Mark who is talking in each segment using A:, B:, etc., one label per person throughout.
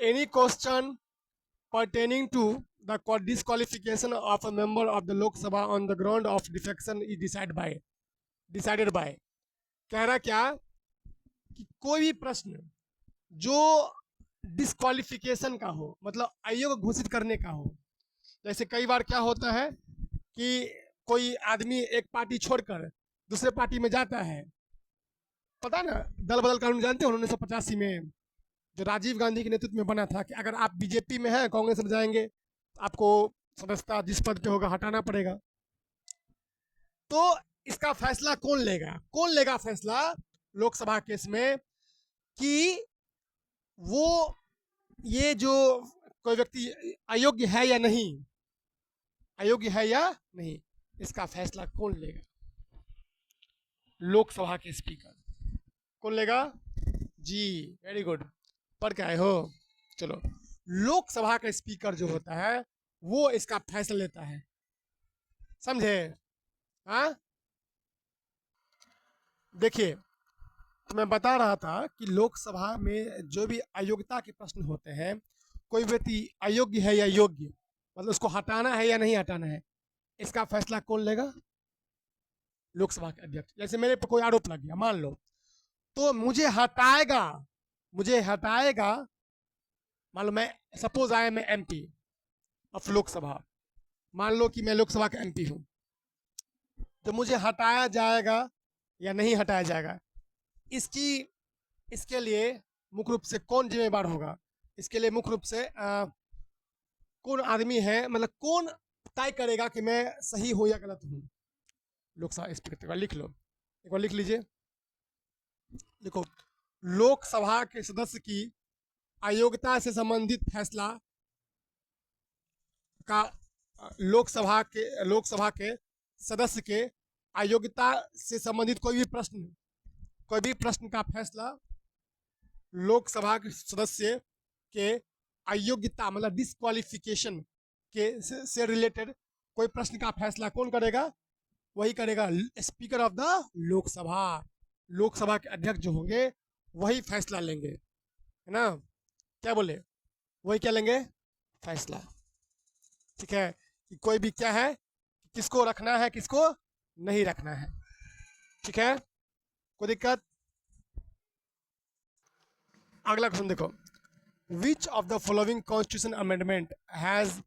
A: Any question pertaining to the disqualification of a member of the Lok Sabha on the ground of defection is decided by कह रहा क्या कि कोई भी प्रश्न जो डिस्क्वालिफिकेशन का हो, मतलब अयोग्य घोषित करने का हो। जैसे कई बार क्या होता है कि कोई आदमी एक पार्टी छोड़कर दूसरे पार्टी में जाता है। पता है ना, दल बदल कानून जानते हो 1985 में जो राजीव गांधी के नेतृत्व में बना था कि अगर आप बीजेपी में हैं, कांग्रेस में जाएंगे, आपको सदस्यता जिस पद पे होगा हटाना पड़ेगा। तो इसका फैसला कौन लेगा फैसला लोकसभा केस में कि वो ये जो कोई व्यक्ति अयोग्य है या नहीं, इसका फैसला कौन लेगा? लोकसभा के स्पीकर। कौन लेगा जी? वेरी गुड, पढ़ के आए हो। चलो, लोकसभा का स्पीकर जो होता है वो इसका फैसला लेता है, समझे? हाँ, देखिए, तो मैं बता रहा था कि लोकसभा में जो भी अयोग्यता के प्रश्न होते हैं, कोई व्यक्ति अयोग्य है या योग्य, मतलब उसको हटाना है या नहीं हटाना है, इसका फैसला कौन लेगा? लोकसभा के अध्यक्ष। जैसे मेरे पर कोई आरोप लग गया, मान लो, तो मुझे हटाएगा। मान लो मैं, suppose I am MP of Lok Sabha, मान लो कि मैं लोकसभा का एमपी हूँ, तो मुझे हटाया जाएगा या नहीं हटाया जाएगा, इसकी इसके लिए मुख्य रूप से कौन जिम्मेदार होगा? इसके लिए मुख्य रूप से कौन आदमी है, मतलब कौन तय करेगा कि मैं सही हूँ या गलत हूँ? लोकसभा स्पीकर। एक बार लिख लो, एक बार लिख लीजिए। देखो, लोकसभा के सदस्य की अयोग्यता से संबंधित फैसला का लोकसभा के सदस्य के अयोग्यता से संबंधित कोई भी प्रश्न का फैसला लोकसभा के सदस्य के अयोग्यता, मतलब डिस्क्वालिफिकेशन के से रिलेटेड कोई प्रश्न का फैसला कौन करेगा? वही करेगा speaker of the Lok Sabha. Lok Sabha के अध्यक्ष जो होंगे वही फैसला लेंगे, है ना? क्या बोले? वही क्या लेंगे? फैसला। ठीक है, कि कोई भी क्या है, किसको रखना है किसको नहीं रखना है। ठीक है, कोई दिक्कत? अगला क्वेश्चन देखो, which of the following constitution amendment has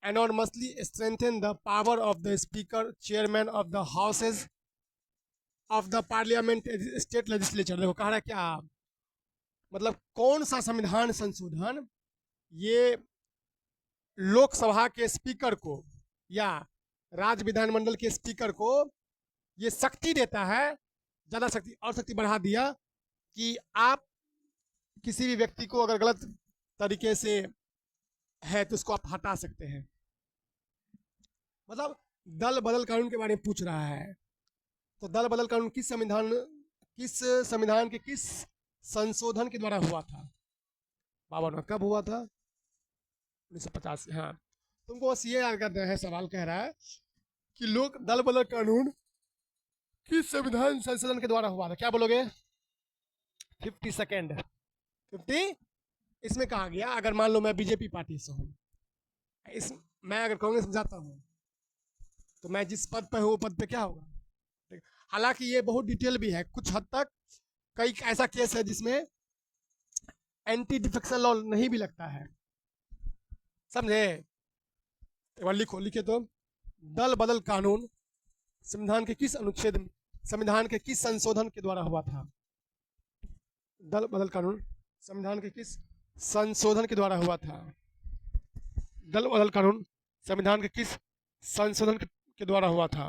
A: enormously strengthened the power of the speaker, chairman of the houses of the parliament, state legislature? देखो कह रहा है क्या, मतलब कौन सा संविधान संशोधन ये लोकसभा के स्पीकर को या राज्य विधानमंडल के स्पीकर को ये शक्ति देता है, ज़्यादा शक्ति और शक्ति बढ़ा दिया कि आप किसी भी व्यक्ति को अगर गलत तरीके से है तो उसको आप हटा सकते हैं। मतलब दल बदल कानून के बारे में पूछ रहा है, तो दल बदल कानून किस संविधान के किस संशोधन के द्वारा हुआ था? 52 में कब हुआ था? 1950। हाँ, तुमको बस ये याद करना है, सवाल कह रहा है कि लोक दल बदल कानून किस संविधान संशोधन के द्वारा हुआ था? क्या बोलोगे? 50 सेकेंड। 50। इसमें कहा गया, अगर मान लो मैं बीजेपी पार्टी से हूँ, मैं अगर कांग्रेस में जाता हूँ, तो मैं जिस पद पर हूँ वो पद पे क्या होगा? हालांकि ये बहुत डिटेल भी है कुछ हद तक, कई ऐसा केस है जिसमें एंटी डिफेक्शन लॉ नहीं भी लगता है, समझे? एक बार लिखे तो, दल बदल कानून संविधान के किस संशोधन के द्वारा हुआ था? दल बदल कानून संविधान के किस संशोधन के द्वारा हुआ था? दल बदल कानून संविधान के किस संशोधन के द्वारा हुआ था?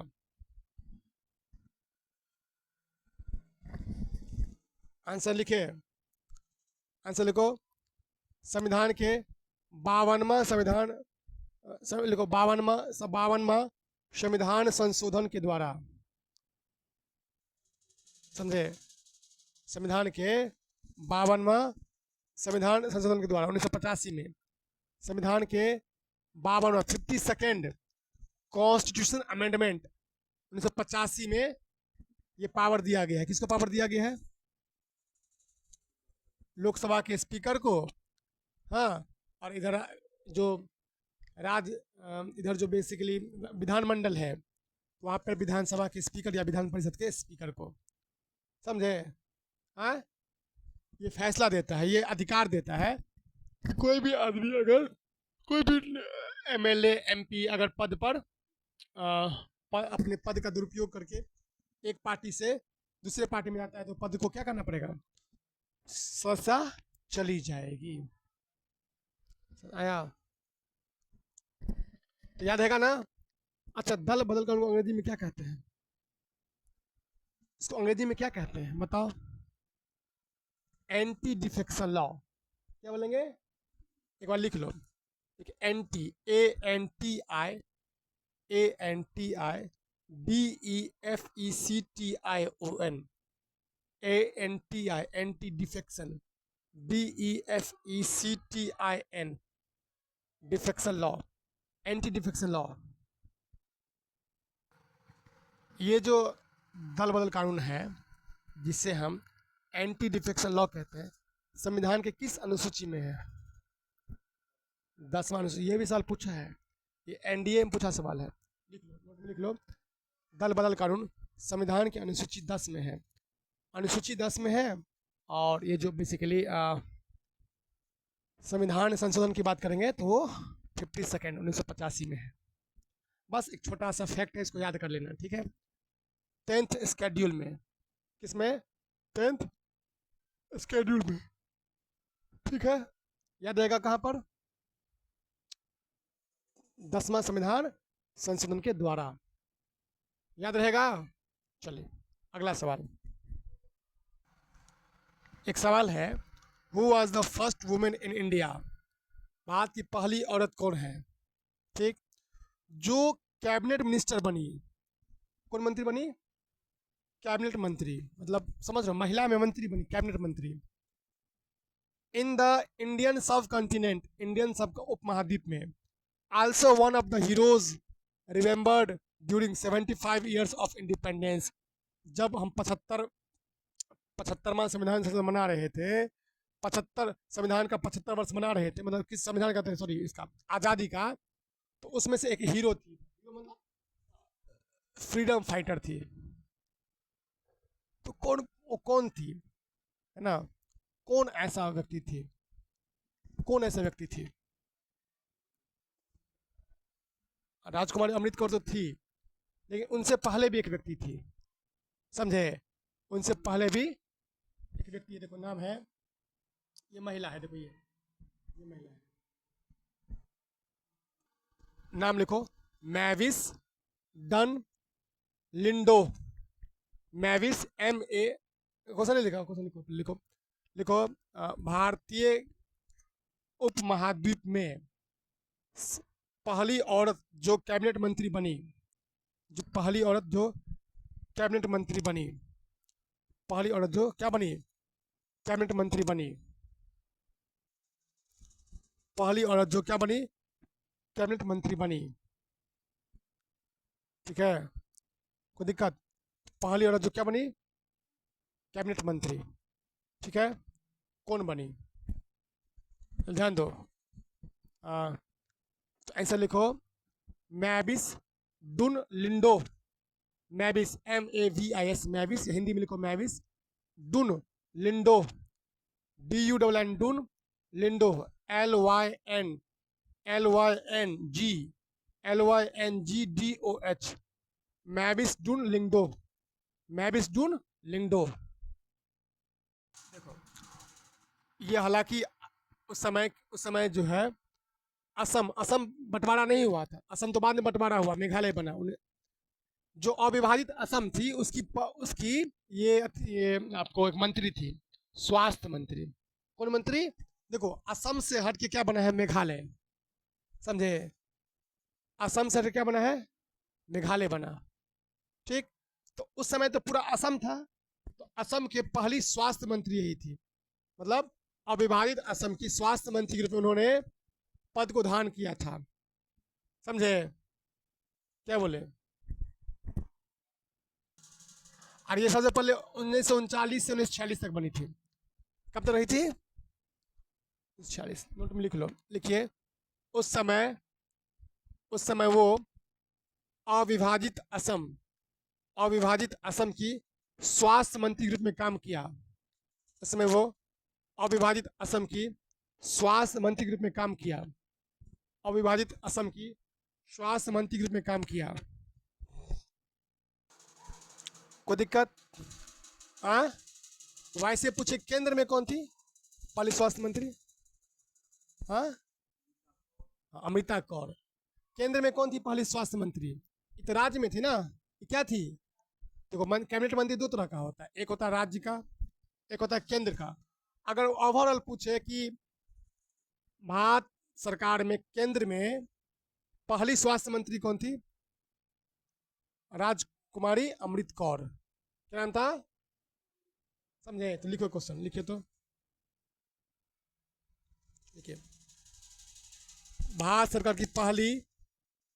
A: आंसर लिखे, आंसर लिखो। संविधान के 52वां संविधान लिखो, 52वां संविधान संशोधन के द्वारा, समझे? संविधान के 52वां संविधान संशोधन के द्वारा 1985 में संविधान के 52वां 52nd कॉन्स्टिट्यूशन अमेंडमेंट 1985 में ये पावर दिया गया है। किसको पावर दिया गया है? लोकसभा के स्पीकर को, हाँ, और इधर जो इधर जो बेसिकली विधानमंडल है, वहाँ पर विधानसभा के स्पीकर या विधान परिषद के स्पीकर को, समझे? हाँ, ये फैसला देता है, ये अधिकार देता है कि कोई भी आदमी अगर कोई भी एमएलए एमपी अगर पद पर अपने पद का दुरुपयोग करके एक पार्टी से दूसरे पार्टी में जाता है तो पद को क्या करना पड़ेगा? सजा चली जाएगी। आया? तो याद रहेगा ना? अच्छा, दल बदल कर अंग्रेजी में क्या कहते हैं? इसको अंग्रेजी में क्या कहते हैं बताओ? Anti defection law. क्या बोलेंगे? एक बार लिख लो। Anti, ANTI DEFECTION, anti defection, DEFECTIN, defection law, anti defection law. ये जो दल बदल कानून है जिसे हम एंटी डिफेक्शन लॉ कहते हैं, संविधान के किस अनुसूची में है? 10वां अनुसूची। ये भी सवाल पूछा है, ये एनडीए में पूछा सवाल है। लिख लो, नोट में लिख लो। दल बदल कानून संविधान की अनुसूची 10 में है। अनुसूची 10 में है। और ये जो बेसिकली संविधान संशोधन की बात करेंगे तो वो 52 1985 में है। बस एक छोटा सा फैक्ट है, इसको याद कर लेना, ठीक है? 10th स्केड्यूल में, किसमें? 10th स्केड्यूल में, ठीक है? याद रहेगा कहाँ पर? 10वां संविधान संशोधन के द्वारा। याद रहेगा? चलिए अगला सवाल। एक सवाल है, who was the first women in India? Bharat की पहली औरत कौन है? ठीक, जो कैबिनेट मिनिस्टर बनी। कौन मंत्री बनी? कैबिनेट मंत्री, मतलब समझ रहे हो, महिला में मंत्री बनी, कैबिनेट मंत्री। इन द इंडियन सब कॉन्टिनेंट, इंडियन सब उपमहाद्वीप में। Also one of the heroes remembered during 75 years of independence. जब हम 75वां संविधान संशोधन मना रहे थे, 75 संविधान का 75 वर्ष मना रहे थे, मतलब किस संविधान का, सॉरी इसका आज़ादी का, तो उसमें से एक हीरो थी, मतलब फ्रीडम फाइटर थी। तो वो कौन थी, है ना? कौन ऐसा व्यक्ति थी? कौन ऐसा व्यक्ति थी? राजकुमारी अमृत कौर तो थी, लेकिन उनसे पहले भी एक व्यक्ति थी, समझे? उनसे पहले भी एक व्यक्ति है, देखो नाम है, ये महिला है, देखो ये महिला है, नाम लिखो, मैविस डन लिंडो। मैविस MA, क्वेश्चन नहीं लिखा, क्वेश्चन लिखो, लिखो लिखो। भारतीय उपमहाद्वीप में पहली औरत जो कैबिनेट मंत्री बनी, जो पहली औरत जो कैबिनेट मंत्री बनी, पहली औरत जो क्या बनी? कैबिनेट मंत्री बनी। पहली औरत जो क्या बनी? कैबिनेट मंत्री बनी, ठीक है? कोई दिक्कत? पहली औरत जो क्या बनी? कैबिनेट मंत्री, ठीक है? कौन बनी? ध्यान दो। तो ऐसा लिखो, मैविस डुन लिंडो। मैविस MAVIS, मैविस, हिंदी में लिखो मैविस डुन लिंडो, DUNN डुन लिंडो, LYNGDOH, मैविस डुन लिंडो, मैविस डुन लिंडो। देखो, ये हालांकि उस समय जो है असम बंटवारा नहीं हुआ था, असम तो बाद में बंटवारा हुआ, मेघालय बना। जो अविभाजित असम थी उसकी ये आपको एक मंत्री थी, स्वास्थ्य मंत्री। कौन मंत्री? देखो, असम से हट के क्या बना है? मेघालय, समझे? असम से हट क्या बना है? मेघालय बना, ठीक? तो उस समय तो पूरा असम था, तो असम के पहली स्वास्थ्य मंत्री यही थी, मतलब अविभाजित असम की स्वास्थ्य मंत्री के रूप में उन्होंने पद को धारण किया था, समझे? क्या बोले? और ये सबसे पहले 1939 से 1946 तक बनी थी। कब तक रही थी? 46 नोट में लिख लो, लिखिए। उस समय वो अविभाजित असम की स्वास्थ्य मंत्री के रूप में काम किया। उस समय वो अविभाजित असम की स्वास्थ्य मंत्री के रूप में काम किया। अविभाजित असम की स्वास्थ्य मंत्री के रूप में काम किया। कोई दिक्कत? हाँ, वैसे पूछे केंद्र में कौन थी पहली स्वास्थ्य मंत्री? हाँ, अमृता कौर। केंद्र में कौन थी पहली स्वास्थ्य मंत्री? ये तो राज्य में थी ना, ये क्या थी? देखो, कैबिनेट मंत्री दो तरह का होता है, एक होता है राज्य का, एक होता है केंद्र का। अगर ओवरऑल पूछे कि भारत सरकार में केंद्र में पहली स्वास्थ्य मंत्री कौन थी? राजकुमारी अमृत कौर। क्या नाम था? समझे? तो लिखो क्वेश्चन, लिखिए तो लिखिए। भारत सरकार की पहली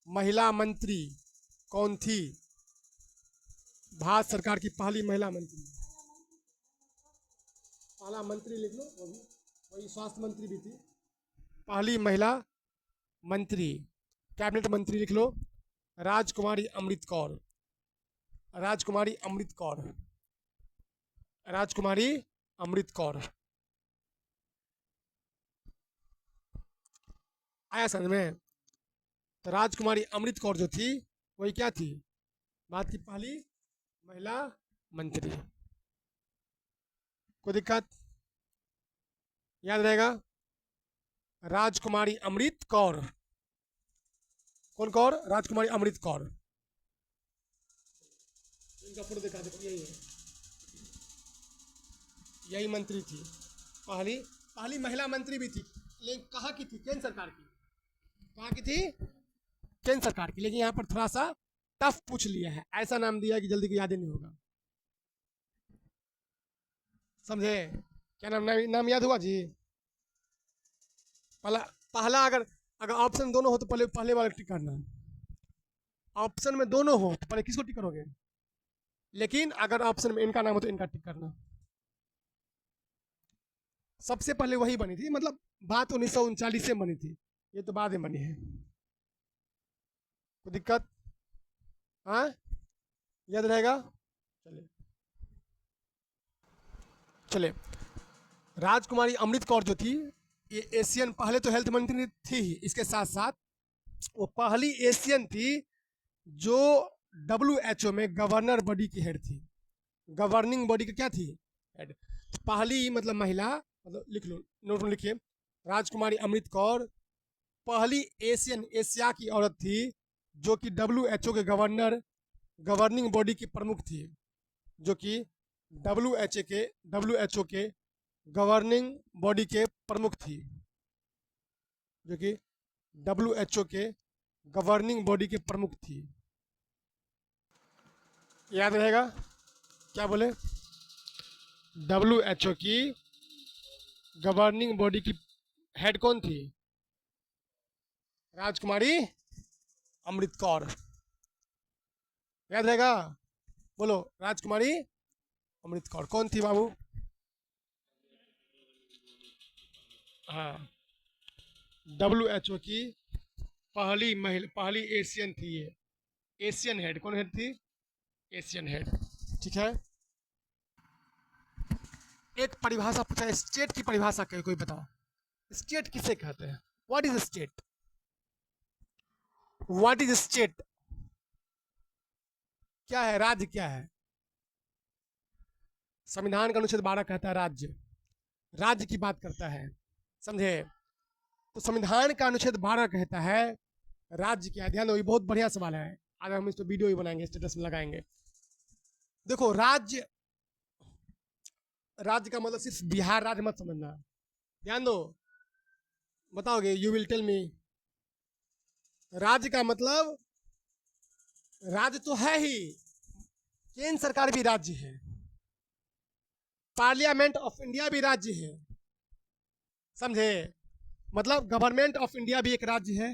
A: महिला मंत्री कौन थी? भारत सरकार की पहली महिला मंत्री, पहला मंत्री लिख लो, वही स्वास्थ्य मंत्री भी थी। पहली महिला मंत्री, कैबिनेट मंत्री लिख लो, राजकुमारी अमृत कौर। राजकुमारी अमृत कौर, राजकुमारी अमृत कौर। आया समझ में? तो राजकुमारी अमृत कौर जो थी वही क्या थी? भारत की पहली महिला मंत्री। कोई दिक्कत? याद रहेगा? राजकुमारी अमृत कौर। कौन कौर? राजकुमारी अमृत कौर। इनका फोटो दिखा दो, यही है, यही मंत्री थी, पहली पहली महिला मंत्री भी थी। लेकिन कहाँ की थी? केंद्र सरकार की। कहाँ की थी? केंद्र सरकार की। लेकिन यहाँ पर थोड़ा सा टफ पूछ लिया है, ऐसा नाम दिया कि जल्दी को याद ही नहीं होगा। समझे? क्या नाम याद हुआ जी? पहला अगर ऑप्शन दोनों हो तो पहले वाला टिक करना। ऑप्शन में दोनों हो तो पहले किसको टिक करोगे? लेकिन अगर ऑप्शन में इनका नाम हो तो इनका टिक करना। सबसे पहले वही बनी थी, मतलब बात 1939 से बनी थी, ये तो बाद में बनी है। कोई दिक्कत? हाँ, याद रहेगा? चलिए चलिए। राजकुमारी अमृत कौर जो थी, ये एशियन, पहले तो हेल्थ मंत्री थी ही, इसके साथ साथ वो पहली एशियन थी जो WHO में गवर्नर बॉडी की हेड थी। गवर्निंग बॉडी की क्या थी? हेड। पहली मतलब महिला, मतलब लिख लो, नोट में लिखिए। राजकुमारी अमृत कौर पहली एशिया की औरत थी जो कि WHO के गवर्निंग बॉडी की प्रमुख थी, जो कि WHO के गवर्निंग बॉडी के प्रमुख थी, जो कि WHO के गवर्निंग बॉडी के प्रमुख थी। याद रहेगा? क्या बोले? WHO की गवर्निंग बॉडी की हेड कौन थी? राजकुमारी अमृत कौर। याद रहेगा? बोलो, राजकुमारी अमृत कौर कौन थी बाबू? हाँ, WHO की पहली एशियन थी ये। एशियन हेड, कौन हेड थी? Asian head. ठीक है। एक परिभाषा पूछा, स्टेट की परिभाषा कोई बताओ। स्टेट किसे कहते हैं? What is state? What is state? क्या है? राज्य क्या है? संविधान का अनुच्छेद 12 कहता है राज्य, राज्य की बात करता है। समझे? तो संविधान का अनुच्छेद 12 कहता है राज्य क्या है। ध्यान दो, ये बहुत बढ़िया सवाल है, आज हम इस पर वीडियो ही बनाएंगे, स्टेटस में लगाएंगे। देखो, राज्य का मतलब सिर्फ बिहार राज्य मत समझना। ध्यान दो, बताओगे? You will tell me. राज्य का मतलब, राज्य तो है ही, केंद्र सरकार भी राज्य है, पार्लियामेंट ऑफ इंडिया भी राज्य है। समझे? मतलब गवर्नमेंट ऑफ इंडिया भी एक राज्य है।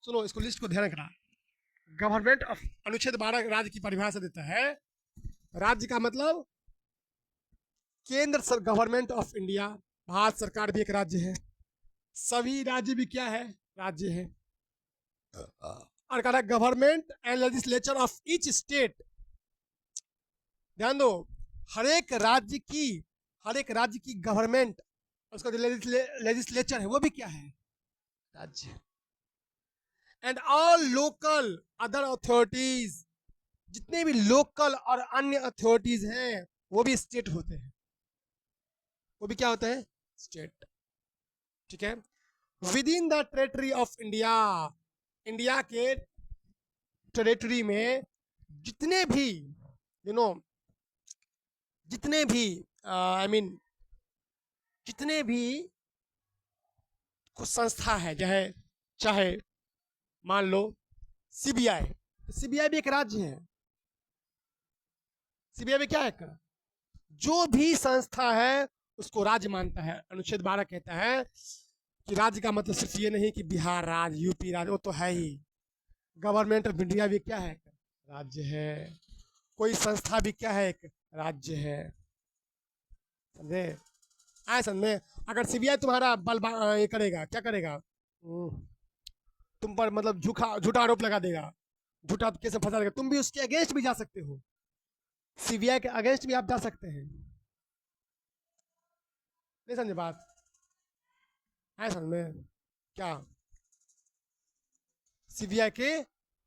A: सुनो, इसको लिस्ट को ध्यान रखना। गवर्नमेंट ऑफ, अनुच्छेद 12 राज्य की परिभाषा देता है। राज्य का मतलब केंद्र गवर्नमेंट ऑफ इंडिया, भारत सरकार भी एक राज्य है। सभी राज्य भी क्या है, राज्य है। और कह रहा है government and legislature of each state, ध्यान दो, हर एक राज्य की गवर्नमेंट, उसका जो लेजिस्लेचर है वो भी क्या है, राज्य। And all local other authorities, जितने भी लोकल और अन्य अथॉरिटीज हैं वो भी स्टेट होते हैं, वो भी क्या होते हैं, स्टेट। ठीक है। With in the territory of India, India के टेरिटरी में जितने भी यू नो जितने भी आई मीन जितने भी कुछ संस्था है, चाहे मान लो सीबीआई, तो सीबीआई भी एक राज्य है। सीबीआई में क्या है, जो भी संस्था है उसको राज्य मानता है। अनुच्छेद 12 कहता है कि राज्य का मतलब सिर्फ ये नहीं कि बिहार राज्य, यूपी राज्य, वो तो है ही। गवर्नमेंट ऑफ इंडिया भी क्या है, राज्य है। कोई संस्था भी क्या है, एक राज्य है। समझे, आए समझे। अगर सीबीआई तुम्हारा ये करेगा, क्या करेगा, तुम पर मतलब झूठा आरोप लगा देगा, झूठा केस में फंसा देगा, तुम भी उसके अगेंस्ट भी जा सकते हो, सीबीआई के अगेंस्ट भी आप जा सकते हैं। नहीं समझे बात, है समझ में क्या, सीबीआई के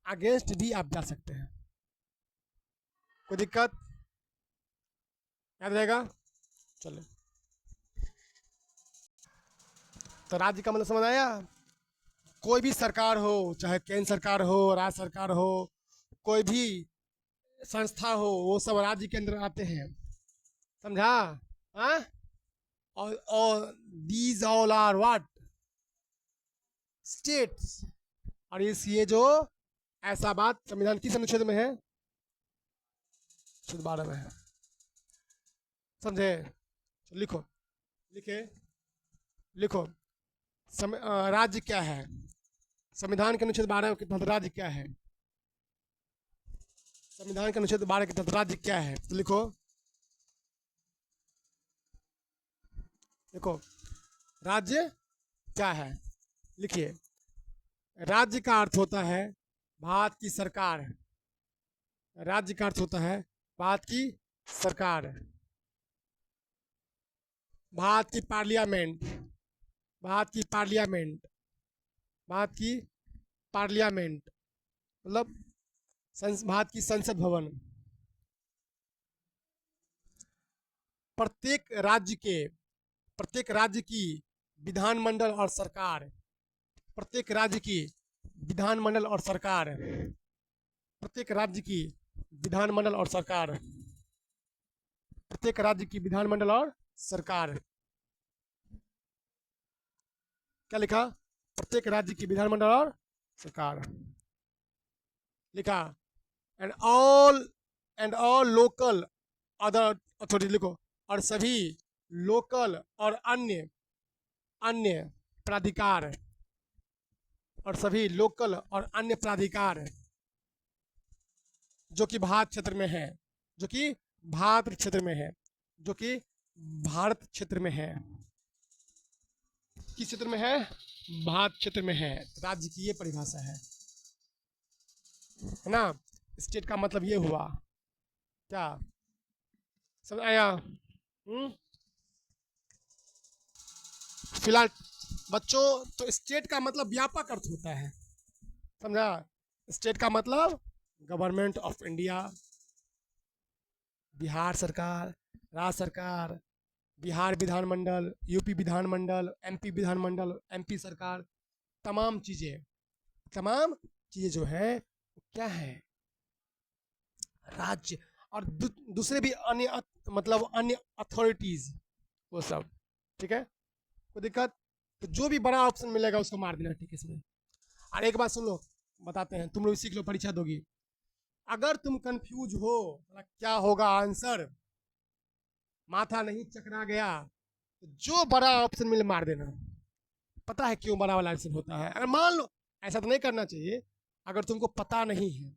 A: अगेंस्ट भी आप जा सकते हैं, कोई दिक्कत, याद रहेगा। चलो, तो राज्य का मतलब समझ आया। कोई भी सरकार हो, चाहे केंद्र सरकार हो, राज्य सरकार हो, कोई भी संस्था हो, वो सब राज्य के अंदर आते हैं, समझा। हाँ, और these all are what, states. और ये जो ऐसा बात संविधान किस अनुच्छेद में है, 12 में है, समझे। लिखो, लिखो राज्य क्या है, संविधान के अनुच्छेद 12 के तहत राज्य क्या है, संविधान के अनुच्छेद 12 के तहत राज्य क्या है, तो लिखो राज्य क्या है, लिखिए। राज्य का अर्थ होता है भारत की सरकार, राज्य का अर्थ होता है भारत की सरकार, भारत की पार्लियामेंट, भारत की पार्लियामेंट, भारत की पार्लियामेंट मतलब भारत की संसद भवन। प्रत्येक राज्य की विधानमंडल और सरकार, प्रत्येक राज्य की विधानमंडल और सरकार, प्रत्येक राज्य की विधानमंडल और सरकार, प्रत्येक राज्य की विधानमंडल और सरकार, क्या लिखा, प्रत्येक राज्य की विधानमंडल और सरकार लिखा। And all local other authority, लिखो, और सभी लोकल और अन्य प्राधिकार, और सभी लोकल और अन्य प्राधिकार जो कि भारत क्षेत्र में है, जो कि भारत क्षेत्र में है, जो कि भारत क्षेत्र में है, किस क्षेत्र में है, भारत क्षेत्र में है। राज्य की ये परिभाषा है ना। स्टेट का मतलब ये हुआ, क्या समझ आया। फिलहाल बच्चों, तो स्टेट का मतलब व्यापक अर्थ होता है, समझा। स्टेट का मतलब गवर्नमेंट ऑफ इंडिया, बिहार सरकार, राज्य सरकार, बिहार विधानमंडल, यूपी विधानमंडल, एमपी विधानमंडल, एमपी सरकार, तमाम चीजें जो है क्या है, राज्य। और दूसरे भी अन्य मतलब अन्य अथॉरिटीज, वो सब, ठीक है, कोई दिक्कत। तो जो भी बड़ा ऑप्शन मिलेगा उसको मार देना, ठीक है इसमें। और एक बात सुन लो, बताते हैं, तुम लोग सीख लो, परीक्षा दोगी। अगर तुम कंफ्यूज हो क्या होगा आंसर, माथा नहीं चकरा गया, तो जो बड़ा ऑप्शन मिले मार देना। पता है क्यों बड़ा वाला आंसर होता है, अगर मान लो, ऐसा तो नहीं करना चाहिए, अगर तुमको पता नहीं है,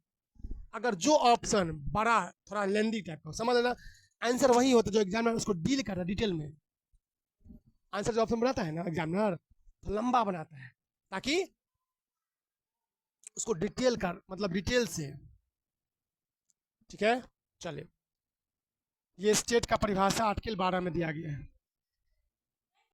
A: अगर जो ऑप्शन बड़ा थोड़ा लेंदी टाइप का, समझ लेना आंसर वही होता है जो एग्जामिनर उसको डील कर रहा है डिटेल में। आंसर जो ऑप्शन बनाता है ना एग्जामिनर, लंबा बनाता है ताकि उसको डिटेल कर, मतलब डिटेल से। ठीक है, चलिए, ये स्टेट का परिभाषा आर्टिकल 12 में दिया गया है।